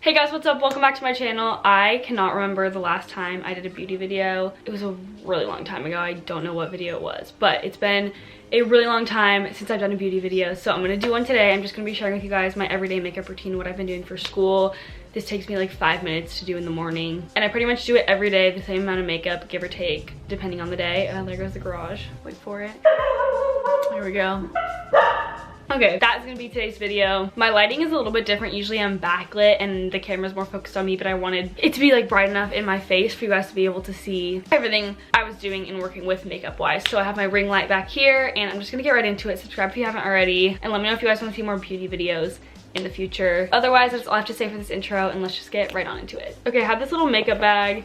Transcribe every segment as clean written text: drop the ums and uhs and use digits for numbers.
Hey guys, what's up? Welcome back to my channel. I cannot remember the last time I did a beauty video. It was a really long time ago. I don't know what video it was, but it's been a really long time since I've done a beauty video. So I'm gonna do one today. I'm just gonna be sharing with you guys my everyday makeup routine, what I've been doing for school. This takes me like 5 minutes to do in the morning. And I pretty much do it every day, the same amount of makeup, give or take, depending on the day. There goes the garage. Wait for it. There we go. Okay, that's gonna be today's video. My lighting is a little bit different. Usually I'm backlit and the camera's more focused on me, but I wanted it to be like bright enough in my face for you guys to be able to see everything I was doing and working with makeup wise. So I have my ring light back here and I'm just gonna get right into it. Subscribe if you haven't already and let me know if you guys wanna see more beauty videos in the future. Otherwise, that's all I have to say for this intro and let's just get right on into it. Okay, I have this little makeup bag.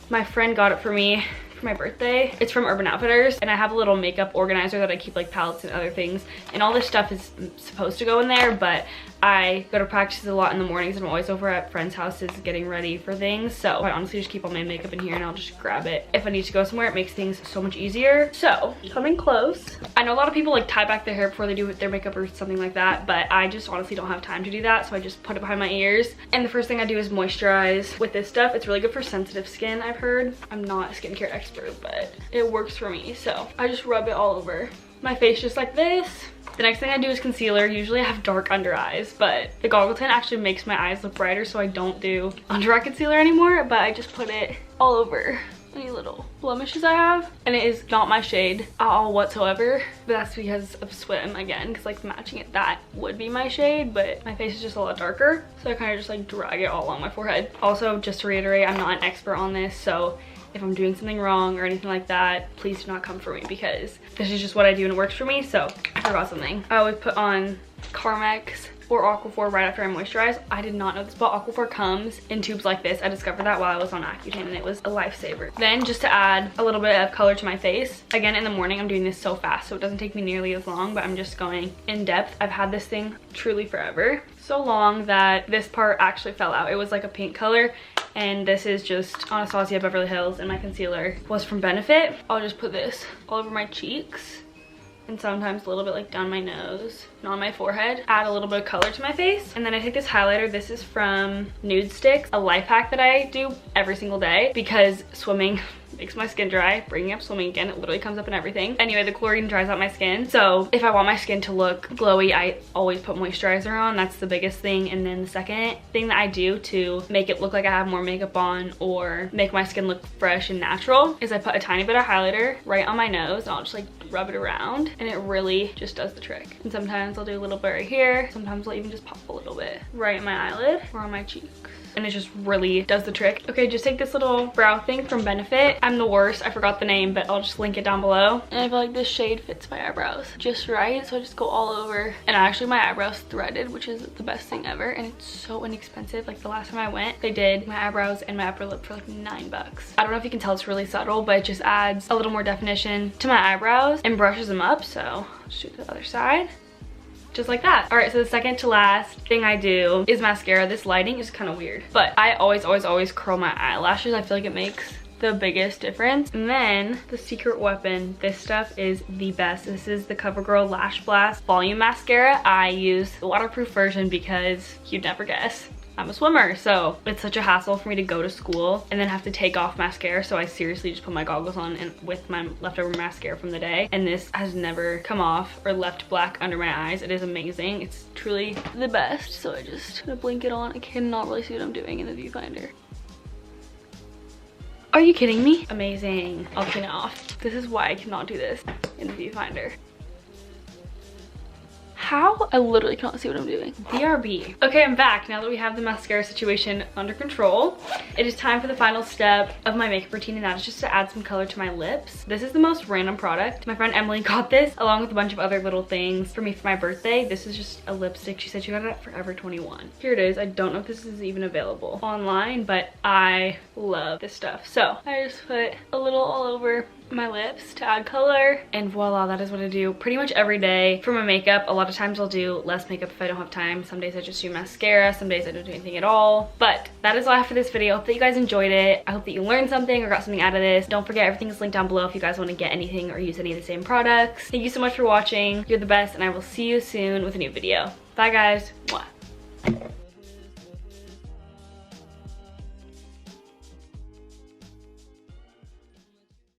My friend got it for me for my birthday. It's from Urban Outfitters and I have a little makeup organizer that I keep like palettes and other things, and all this stuff is supposed to go in there, but I go to practice a lot in the mornings and I'm always over at friends' houses getting ready for things, so I honestly just keep all my makeup in here and I'll just grab it if I need to go somewhere. It makes things so much easier. So coming close, I know a lot of people like tie back their hair before they do their makeup or something like that, but I just honestly don't have time to do that, so I just put it behind my ears. And the first thing I do is moisturize with this stuff. It's really good for sensitive skin, I've heard. I'm not a skincare expert, but it works for me, so I just rub it all over my face just like this. The next thing I do is concealer. Usually I have dark under eyes, but the goggle tint actually makes my eyes look brighter, so I don't do under eye concealer anymore, but I just put it all over any little blemishes I have. And it is not my shade at all whatsoever, but that's because of swim again, because like matching it, that would be my shade, but my face is just a lot darker, so I kind of just like drag it all along my forehead. Also, just to reiterate, I'm not an expert on this, so if I'm doing something wrong or anything like that, please do not come for me, because this is just what I do and it works for me. So I forgot something. I always put on Carmex or Aquaphor right after I moisturize. I did not know this, but Aquaphor comes in tubes like this. I discovered that while I was on Accutane and it was a lifesaver. Then just to add a little bit of color to my face, again in the morning, I'm doing this so fast so it doesn't take me nearly as long, but I'm just going in depth. I've had this thing truly forever. So long that this part actually fell out. It was like a pink color, and this is just Anastasia Beverly Hills, and my concealer was from Benefit. I'll just put this all over my cheeks and sometimes a little bit like down my nose and on my forehead. Add a little bit of color to my face. And then I take this highlighter. This is from Nude Sticks, a life hack that I do every single day because swimming makes my skin dry. Bringing up swimming again, it literally comes up in everything. Anyway, the chlorine dries out my skin, so if I want my skin to look glowy, I always put moisturizer on. That's the biggest thing. And then the second thing that I do to make it look like I have more makeup on or make my skin look fresh and natural is I put a tiny bit of highlighter right on my nose and I'll just like rub it around, and it really just does the trick. And sometimes I'll do a little bit right here. Sometimes I'll even just pop a little bit right in my eyelid or on my cheeks, and it just really does the trick. Okay, just take this little brow thing from Benefit. I'm the worst, I forgot the name, but I'll just link it down below. And I feel like this shade fits my eyebrows just right, so I just go all over. And actually my eyebrows threaded, which is the best thing ever, and it's so inexpensive. Like the last time I went, they did my eyebrows and my upper lip for like $9. I don't know if you can tell, it's really subtle, but it just adds a little more definition to my eyebrows and brushes them up. So I'll just do the other side. Just like that. All right, so the second to last thing I do is mascara. This lighting is kind of weird, but I always curl my eyelashes. I feel like it makes the biggest difference. And then the secret weapon, this stuff is the best. This is the Covergirl Lashblast Volume Mascara. I use the waterproof version because you'd never guess, I'm a swimmer, so it's such a hassle for me to go to school and then have to take off mascara, so I seriously just put my goggles on and with my leftover mascara from the day, and this has never come off or left black under my eyes. It is amazing. It's truly the best. So I just gonna blink it on. I cannot really see what I'm doing in the viewfinder. Are you kidding me? Amazing. I'll clean it off. This is why I cannot do this in the viewfinder. How? I literally cannot see what I'm doing. BRB. Okay, I'm back now that we have the mascara situation under control. It is time for the final step of my makeup routine, and that is just to add some color to my lips. This is the most random product. My friend Emily got this along with a bunch of other little things for me for my birthday. This is just a lipstick. She said she got it at Forever 21. Here it is. I don't know if this is even available online, but I love this stuff. So I just put a little all over my lips to add color, and voila, that is what I do pretty much every day for my makeup. A lot of times I'll do less makeup if I don't have time. Some days I just do mascara, some days I don't do anything at all. But that is all I have for this video. I hope that you guys enjoyed it. I hope that you learned something or got something out of this. Don't forget, everything is linked down below if you guys want to get anything or use any of the same products. Thank you so much for watching. You're the best, and I will see you soon with a new video. Bye guys. Mwah.